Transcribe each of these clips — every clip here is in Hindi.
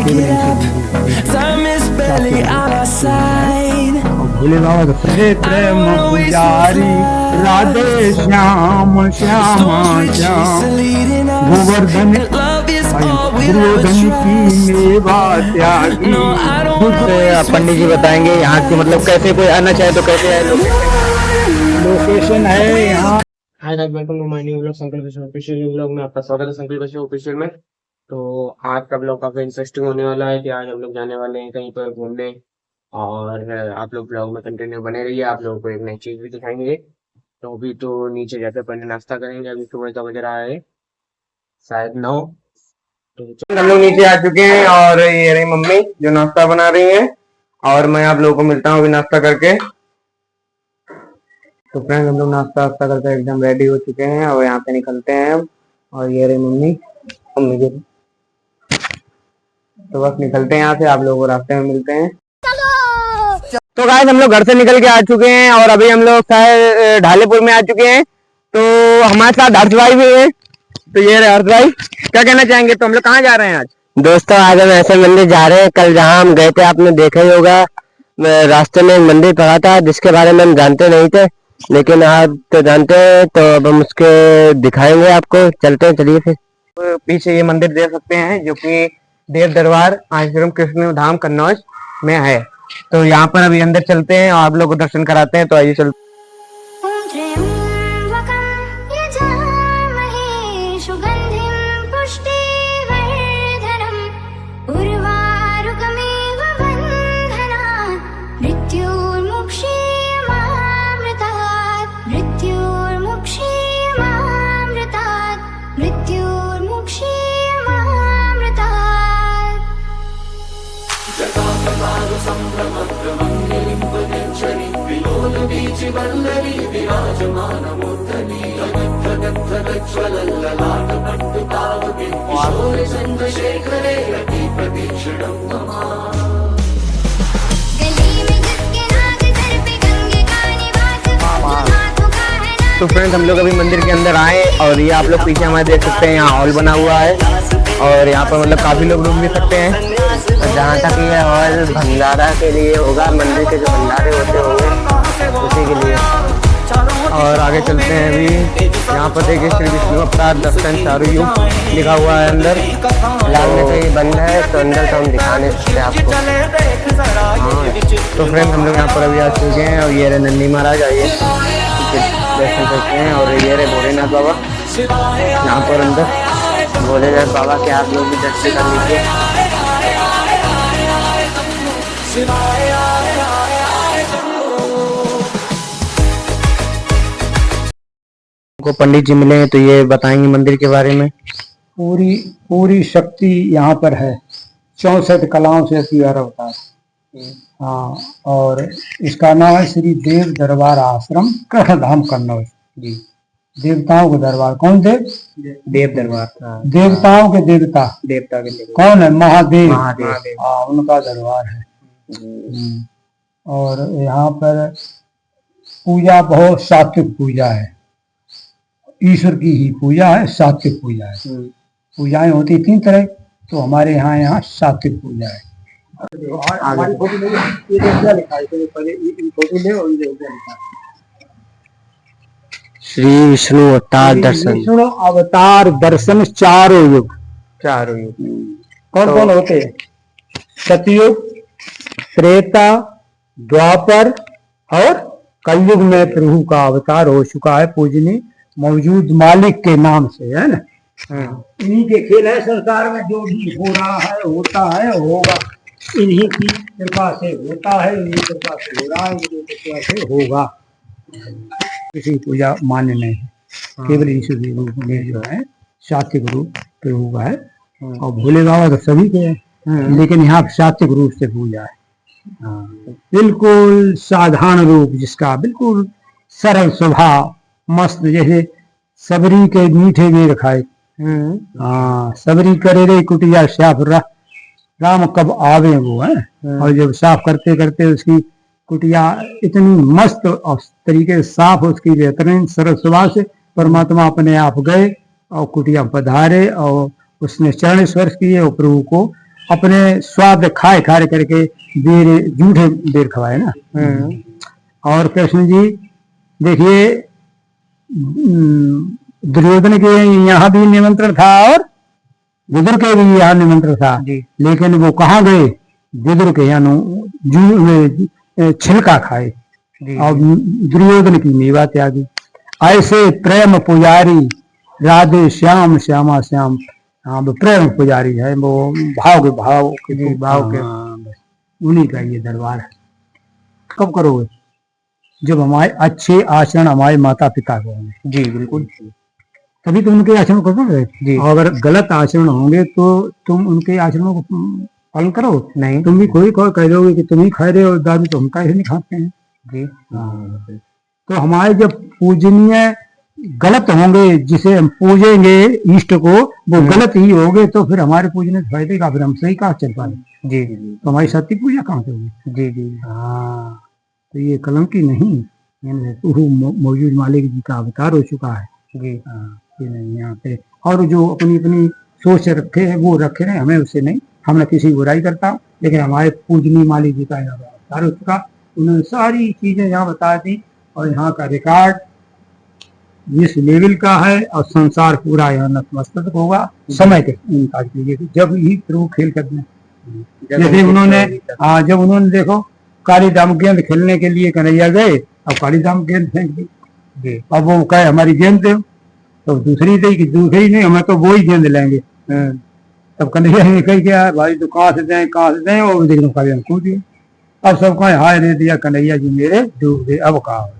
केवल time is barely on our side. भोले बाबा तो प्रेम पुजारी राधे श्याम श्याम श्याम गोवर्धन दुर्योधन की मेवा त्यागी। पंडित जी बताएंगे यहाँ की मतलब कैसे कोई आना चाहे तो कैसे है लोकेशन है यहाँ। Hi guys, welcome to my new vlog Sankalp Vishwa official vlog में आपका स्वागत है। संकल्प विश्व ऑफिशियल में तो आज का व्लॉग काफी इंटरेस्टिंग होने वाला है कि आज हम लोग जाने वाले हैं कहीं पर घूमने और आप लोग व्लॉग में कंटिन्यू बने रहिए। आप लोगों को एक नई चीज भी दिखाएंगे। तो अभी तो नीचे जाकर पहले नाश्ता करेंगे। अभी सुबह का बज रहा है शायद 9। तो हम लोग नीचे आ चुके हैं और ये रही मम्मी जो नाश्ता बना रही हैं और मैं आप लोगों को मिलता हूँ अभी नाश्ता करके। तो फ्रेंड्स हम लोग नाश्ता वास्ता करके एकदम रेडी हो चुके हैं और यहाँ पे निकलते हैं अब। और ये रही मम्मी के तो बस निकलते हैं यहाँ से, आप लोगों को रास्ते में मिलते हैं। तो गाइस हम लोग घर से निकल के आ चुके हैं और अभी हम लोग शायद ढालेपुर में आ चुके हैं। तो हमारे साथ हर्ष भाई भी है। तो ये रहे हर्ष भाई, क्या कहना चाहेंगे? तो हम लोग कहाँ जा रहे हैं आज? दोस्तों आज हम ऐसे मंदिर जा रहे हैं। कल जहाँ हम गए थे आपने देखा ही होगा, रास्ते में एक मंदिर पड़ा था जिसके बारे में हम जानते नहीं थे, लेकिन आप तो जानते हैं तो अब हम उसके दिखाएंगे आपको। चलते हैं, चलिए फिर। तो पीछे ये मंदिर देख सकते हैं जो कि देव दरबार आश्रम कृष्ण धाम कन्नौज में है। तो यहाँ पर अभी अंदर चलते हैं और आप लोग को दर्शन कराते हैं। तो आइए चलते। तो फ्रेंड्स हम लोग अभी मंदिर के अंदर आए और ये आप लोग पीछे हमारे देख सकते हैं, यहाँ हॉल बना हुआ है और यहाँ पर मतलब काफी लोग रुक भी सकते हैं। जहाँ तक ये हॉल भंडारा के लिए होगा, मंदिर के जो भंडारे होते होंगे उसी के लिए। और आगे चलते हैं अभी। यहाँ पर देखिए श्री विष्णु अवतार दर्शन चारु युग लिखा हुआ है अंदर। फिलहाल में तो ये बंद है तो अंदर तो हम दिखा नहीं सकते आपको। तो फ्रेंड्स हम लोग यहाँ पर अभी आ चुके हैं और ये रहे नंदी महाराज, आइए दर्शन करते हैं। और ये रहे भोलेनाथ बाबा यहाँ पर अंदर। भोलेनाथ बाबा के आप लोग भी दर्शन कर लीजिए। को पंडित जी मिले हैं तो ये बताएंगे मंदिर के बारे में। पूरी शक्ति यहाँ पर है। 64 कलाओं से अतिवार अवतार। हाँ, और इसका नाम है श्री देव दरबार आश्रम कृष्ण धाम कन्नौज जी। देवताओं का दरबार। कौन देव? देव दरबार। देवताओं के देवता के कौन है? महादेव। हाँ, उनका दरबार है। और यहाँ पर पूजा बहुत सात्विक पूजा है। ईश्वर की ही पूजा है, सात्विक पूजा है। पूजाएं होती 3 तरह, तो हमारे यहाँ सात्विक पूजा है। श्री विष्णु अवतार दर्शन। विष्णु अवतार दर्शन चारों युग। कौन कौन होते हैं? सतयुग, त्रेता, द्वापर और कलयुग में प्रभु का अवतार हो चुका है पूजनीय मौजूद मालिक के नाम से, है ना। इन्हीं के खेल है संसार में। जो भी हो रहा है, होता है, होगा, इन्हीं की कृपा से होता है, इन्हीं की कृपा से हो रहा है, इन्हीं की कृपा से होगा। किसी पूजा मान्य नहीं है, केवल ईश्वर के रूप में जो है सात्विक रूप प्रभु का है। और भोले बाबा तो सभी के हैं, लेकिन यहाँ सात्विक रूप से पूजा है। बिल्कुल साधारण रूप, जिसका बिल्कुल सरल स्वभाव, मस्त, जैसे सबरी के मीठे में खाए। सबरी करे रे कुटिया साफ राम कब आवे वो है। और जब साफ करते करते उसकी कुटिया इतनी मस्त और तरीके से साफ, उसकी बेहतरीन सरल स्वभाव से परमात्मा अपने आप गए और कुटिया पधारे और उसने चरण स्पर्श किए और प्रभु को अपने स्वाद खाए खाए करके बेर झूठे बेर खवाए ना। और कृष्ण जी देखिए दुर्योधन के यहाँ भी निमंत्रण था और विदुर के भी यहाँ निमंत्रण था, लेकिन वो कहाँ गए? विदुर के यहाँ छिलका खाए और दुर्योधन की मेवा त्यागी। ऐसे प्रेम पुजारी राधे श्याम श्यामा श्याम। हाँ वो प्रेम पुजारी है, वो भाव के उन्हीं का ये दरबार है। कब करोगे? जब हमारे अच्छे आचरण हमारे माता पिता को होंगे। जी बिल्कुल, तभी तुम उनके आचरण करोगे जी। और अगर गलत आचरण होंगे तो तुम उनके आचरणों को पालन करो नहीं। तुम भी कोई कह दोगे कि तुम ही खा रहे हो दादी, तो हम कैसे नहीं खाते हैं जी। तो हमारे जब पूजनीय गलत होंगे, जिसे हम पूजेंगे इष्ट को, वो गलत ही होंगे, तो फिर हमारे पूजने से फायदे का, फिर हम सही कहाँ चल पाएंगे जी। तो हमारी सत्य पूजा कहाँ से होगी जी जी। हाँ तो ये कलंकी नहीं, मौजूद मालिक जी का अवतार हो चुका है जी। ये नहीं यहाँ पे, और जो अपनी अपनी सोच रखे हैं वो रखे रहे, हमें उससे नहीं, हम न किसी बुराई करता, लेकिन हमारे पूजनीय मालिक जी का यहाँ अवतार हो चुका, उन्होंने सारी चीजें यहाँ बता दी। और यहाँ का रिकॉर्ड इस लेवल का है और संसार पूरा यहाँ नतमस्तक होगा समय के इनकार कीजिए, जब ही प्रभु खेल करते हैं। जैसे उन्होंने जब उन्होंने देखो काली दाम गेंद खेलने के लिए कन्हैया गए, अब काली दाम गेंद फेंक दी, अब वो कहे हमारी गेंद दो, तो दूसरी दी कि दूसरी नहीं, हमें तो वो ही गेंद लेंगे। तब कन्हैया ने कही क्या भाई तो कहाँ से दें, और देख लो काली दाम कूद दिए। अब सब कहे हाय दे दिया कन्हैया जी मेरे डूब गए, अब कहा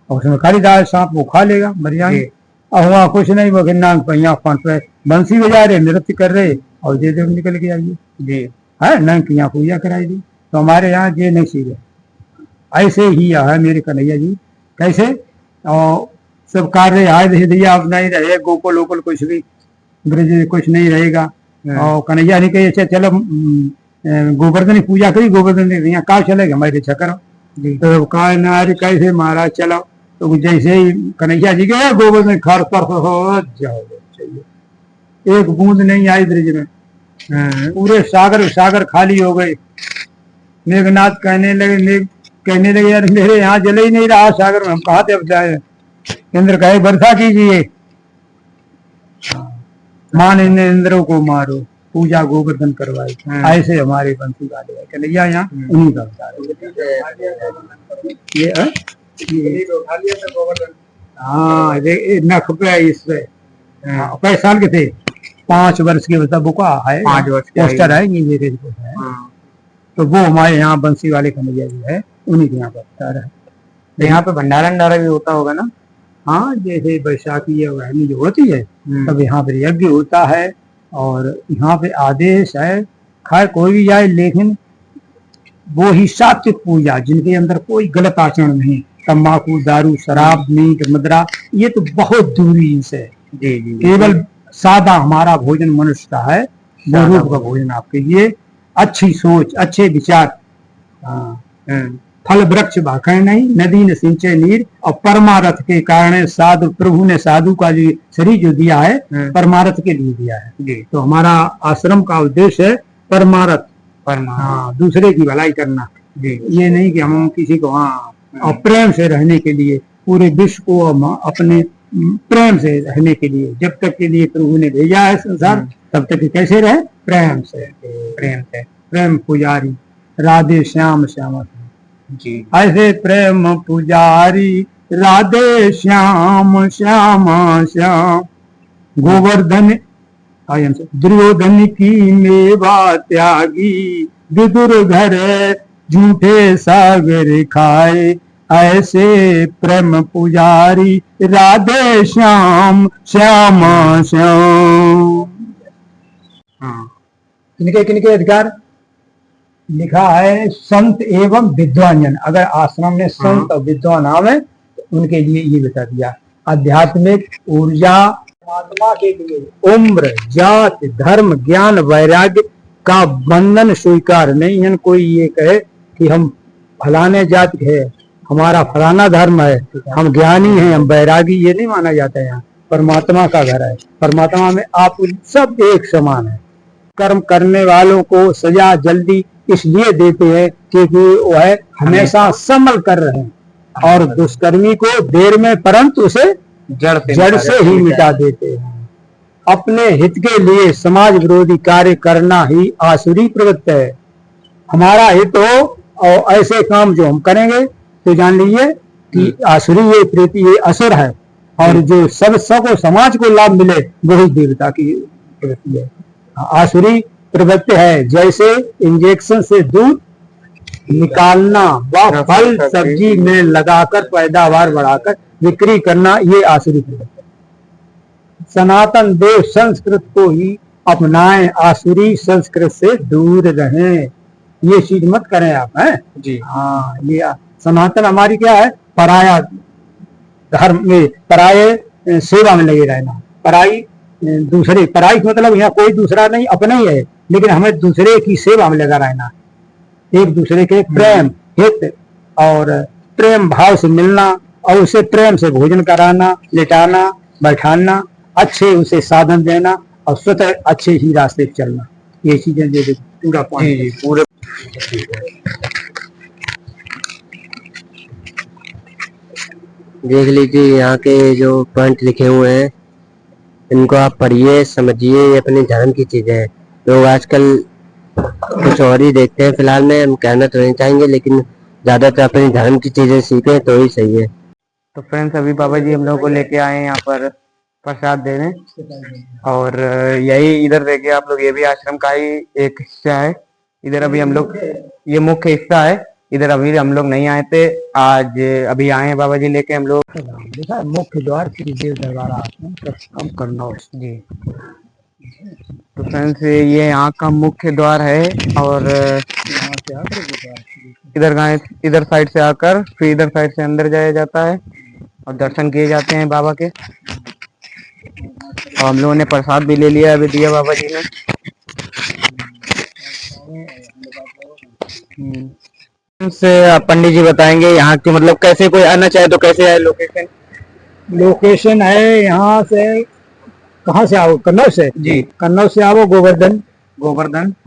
और उसमें कालीदास सांप वो खा लेगा मर जाएंगे। अब वहाँ कुछ नहीं, वो नांग पहिया फांस पे बंसी बजा रहे, नृत्य कर रहे, और जे देव निकल के आइए जी है नंग की यहाँ पूजा कराई दी। तो हमारे यहाँ ये नहीं सीखे, ऐसे ही है मेरे कन्हैया जी। कैसे? और सब कार्य हाय दे दिया, अब नहीं रहे गोकुल वोकुल कुछ भी, ब्रज कुछ नहीं रहेगा। और कन्हैया ने कही चलो गोवर्धन पूजा करी, गोवर्धन यहाँ का चलेगा हमारी इच्छा करो। तो कहा नारे कैसे महाराज चलो, तो जैसे ही कन्हैया जी गए गोवर्धन खर कर हो जाओ चाहिए, एक बूंद नहीं आई ब्रिज में, पूरे सागर खाली हो गए। मेघनाथ कहने लगे यार मेरे यहाँ जल ही नहीं रहा सागर में, हम कहाँ से अब जाए। इंद्र कहे वर्षा कीजिए, मान इंद्रों को मारो, पूजा गोवर्धन करवाए। ऐसे हमारे बंसी वाले कन्हैया यहाँ उन्हीं का अवतार है। हाँ नख पे इस पे पैसा के थे 5 वर्ष के, मतलब वो का है 5 वर्ष पोस्टर है ये मेरे है। तो वो हमारे यहाँ बंसी वाले कन्हैया जी है, उन्हीं के यहाँ पर अवतार है। तो यहाँ पे भंडारा भी होता होगा ना? हाँ जैसे बैसाखी या वहनी जो होती है तब यहाँ पर यज्ञ होता है, और यहाँ पे आदेश है खाए कोई भी जाए, लेकिन वो ही सात्विक पूजा जिनके अंदर कोई गलत आचरण नहीं, तम्बाकू दारू शराब मीट मदरा ये तो बहुत दूरी से जी जी। केवल सादा हमारा भोजन मनुष्य का है, वो रूप का भोजन आप कीजिए, अच्छी सोच अच्छे विचार, फल वृक्ष भाखे नहीं, नदी ने सिंचे नीर, और परमारथ के कारण साधु प्रभु ने साधु का जो शरीर जो दिया है परमारथ के लिए दिया है। तो हमारा आश्रम का उद्देश्य है परमारथ, हाँ दूसरे की भलाई करना, ये नहीं कि हम किसी को और प्रेम से रहने के लिए, पूरे विश्व को अपने प्रेम से रहने के लिए, जब तक के लिए प्रभु ने भेजा है संसार तब तक कैसे रहे? प्रेम से, प्रेम पुजारी राधे श्याम श्यामा जी। ऐसे प्रेम पुजारी राधे श्याम श्यामा श्याम, गोवर्धन दुर्योधन की मेवा त्यागी, विदुर घर झूठे सागर खाए, ऐसे प्रेम पुजारी राधे श्याम श्यामा श्याम। हाँ किनके अधिकार लिखा है? संत एवं विद्वान जन। अगर आश्रम में संत और विद्वान आवे तो उनके लिए ये बता दिया। आध्यात्मिक ऊर्जा परमात्मा के लिए उम्र जाति धर्म ज्ञान वैराग्य का बंधन स्वीकार नहीं है। कोई ये कहे कि हम फलाने जाति है, हमारा फलाना धर्म है, हम ज्ञानी हैं, हम वैरागी, ये नहीं माना जाता है। यहाँ परमात्मा का घर है, परमात्मा में आप सब एक समान है। दुष्कर्म करने वालों को सजा जल्दी इसलिए देते हैं क्योंकि वह हमेशा संभल कर रहे हैं, और दुष्कर्मी को देर में परंतु उसे जड़ से ही मिटा देते हैं। अपने हित के लिए समाज विरोधी कार्य करना ही आसुरी प्रवृत्ति है। हमारा हित हो और ऐसे काम जो हम करेंगे तो जान लीजिए कि आसुरी ये प्रीति ये असुर है, और जो सबको समाज को लाभ मिले वही देवता की प्रवृत्ति है। आसुरी प्रवृत्ति है जैसे इंजेक्शन से दूध निकालना व फल सब्जी में लगाकर पैदावार बढ़ाकर बिक्री करना, ये आसुरी प्रवृत्ति है। सनातन देव संस्कृत को ही अपनाएं, आसुरी संस्कृत से दूर रहें। ये चीज मत करें आप, हैं जी। हाँ, ये सनातन हमारी क्या है, पराया धर्म में, पराये सेवा में लगे रहना। पराई दूसरे, पराई मतलब यहाँ कोई दूसरा नहीं, अपना ही है, लेकिन हमें दूसरे की सेवा में लगा रहना, एक दूसरे के प्रेम हित और प्रेम भाव से मिलना, और उसे प्रेम से भोजन कराना, लेटाना, बैठाना, अच्छे उसे साधन देना, और स्वतः अच्छे ही रास्ते चलना। ये चीजें जो पूरा पॉइंट पूरे देख लीजिए यहाँ के जो पॉइंट लिखे हुए हैं, इनको आप पढ़िए, समझिए। ये अपने धर्म की चीजें हैं। लोग आजकल कुछ और ही देखते हैं। फिलहाल में हम कहना तो नहीं चाहेंगे, लेकिन ज्यादातर अपने धर्म की चीजें सीखें तो ही सही है। तो फ्रेंड्स, अभी बाबा जी हम लोगों को लेके आए हैं यहाँ पर प्रसाद देने, और यही इधर देखिए आप लोग, ये भी आश्रम का ही एक हिस्सा है। इधर अभी हम लोग, ये मुख्य हिस्सा है, इधर अभी हम लोग नहीं आए थे, आज अभी आए हैं बाबा जी लेके हम लोग। देखा मुख्य द्वार श्री देव दरबार आश्रम कम करना जी। तो फ्रेंड्स, ये यहाँ का मुख्य द्वार है, और इधर साइड से आकर फिर इधर साइड से अंदर जाया जाता है और दर्शन किए जाते हैं बाबा के। और हम लोगों ने प्रसाद भी ले लिया, अभी दिया बाबा जी ने। से पंडित जी बताएंगे यहाँ की, मतलब कैसे कोई आना चाहे तो कैसे आए। लोकेशन है यहाँ से, कहाँ से आओ, कन्नौज से जी। कन्नौज से आओ गोवर्धन,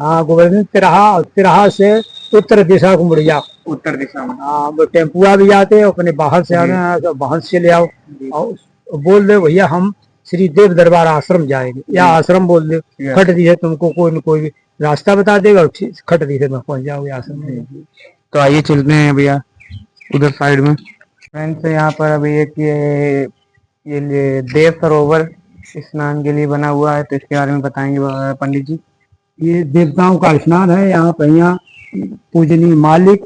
हाँ गोवर्धन तिराहा से उत्तर दिशा को मुड़ जाओ, उत्तर दिशा में। हाँ, वो टेम्पुआ भी आते हैं, अपने बाहर से आना है तो बाहर से ले आओ, और बोल दे भैया हम श्री देव दरबार आश्रम जाएंगे, या आश्रम बोल दे, खट दी है तुमको कोई न कोई रास्ता बता देगा, खट दी में पहुंच जाओगे आश्रम में। तो आइए चलते हैं भैया उधर साइड में। फ्रेंड्स, यहाँ पर अभी एक ये देव सरोवर स्नान के लिए बना हुआ है, तो इसके बारे में बताएंगे पंडित जी। ये देवताओं का स्नान है, यहाँ कन्हैया पूजनीय मालिक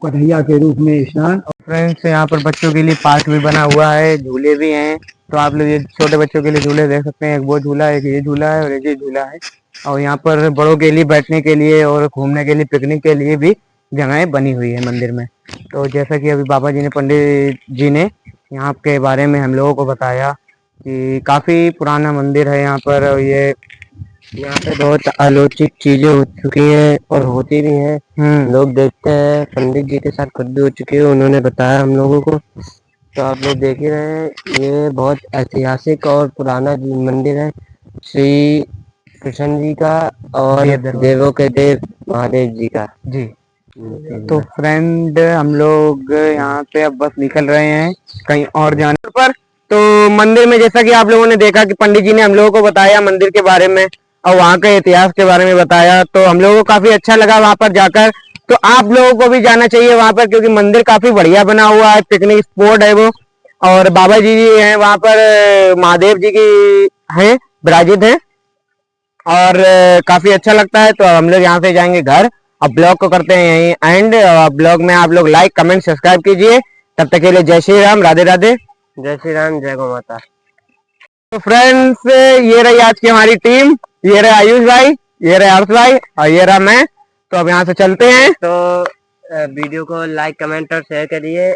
कन्हैया के रूप में स्नान। फ्रेंड्स, यहाँ पर बच्चों के लिए पार्क भी बना हुआ है, झूले भी हैं, तो आप लोग ये छोटे बच्चों के लिए झूले देख सकते हैं। एक वो झूला है, एक ये झूला है, और एक ये झूला है। और यहाँ पर बड़ों के लिए बैठने के लिए और घूमने के लिए, पिकनिक के लिए भी जगहें बनी हुई है मंदिर में। तो जैसा कि अभी बाबा जी ने, पंडित जी ने यहाँ के बारे में हम लोगों को बताया कि काफी पुराना मंदिर है यहाँ पर, और ये यहाँ पे बहुत आलोचित चीजें हो चुकी हैं और होती भी हैं। लोग देखते हैं, पंडित जी के साथ खुद भी हो चुकी है, उन्होंने बताया हम लोगों को। तो आप लोग देख ही रहे हैं, ये बहुत ऐतिहासिक और पुराना मंदिर है श्री कृष्ण जी का और देवों के देव महादेव जी का जी। तो फ्रेंड, हम लोग यहाँ पे अब बस निकल रहे हैं कहीं और जाने पर। तो मंदिर में जैसा कि आप लोगों ने देखा कि पंडित जी ने हम लोगों को बताया मंदिर के बारे में और वहाँ के इतिहास के बारे में बताया, तो हम लोगों को काफी अच्छा लगा वहाँ पर जाकर। तो आप लोगों को भी जाना चाहिए वहाँ पर, क्योंकि मंदिर काफी बढ़िया बना हुआ है, पिकनिक स्पॉट है वो। और बाबा जी हैं वहाँ पर, महादेव जी की हैं, विराजित हैं, और काफी अच्छा लगता है। तो हम लोग यहाँ से जाएंगे घर। अब ब्लॉग को करते हैं यहीं एंड। ब्लॉग में आप लोग लाइक, कमेंट, सब्सक्राइब कीजिए। तब तक के लिए जय श्री राम, राधे राधे। जय श्री राम, जय गौ माता। तो फ्रेंड्स, ये रही आज की हमारी टीम। ये रहे आयुष भाई, ये रहे हर्ष भाई, और ये रहा मैं। तो अब यहाँ से चलते हैं। तो वीडियो को लाइक, कमेंट और शेयर करिए।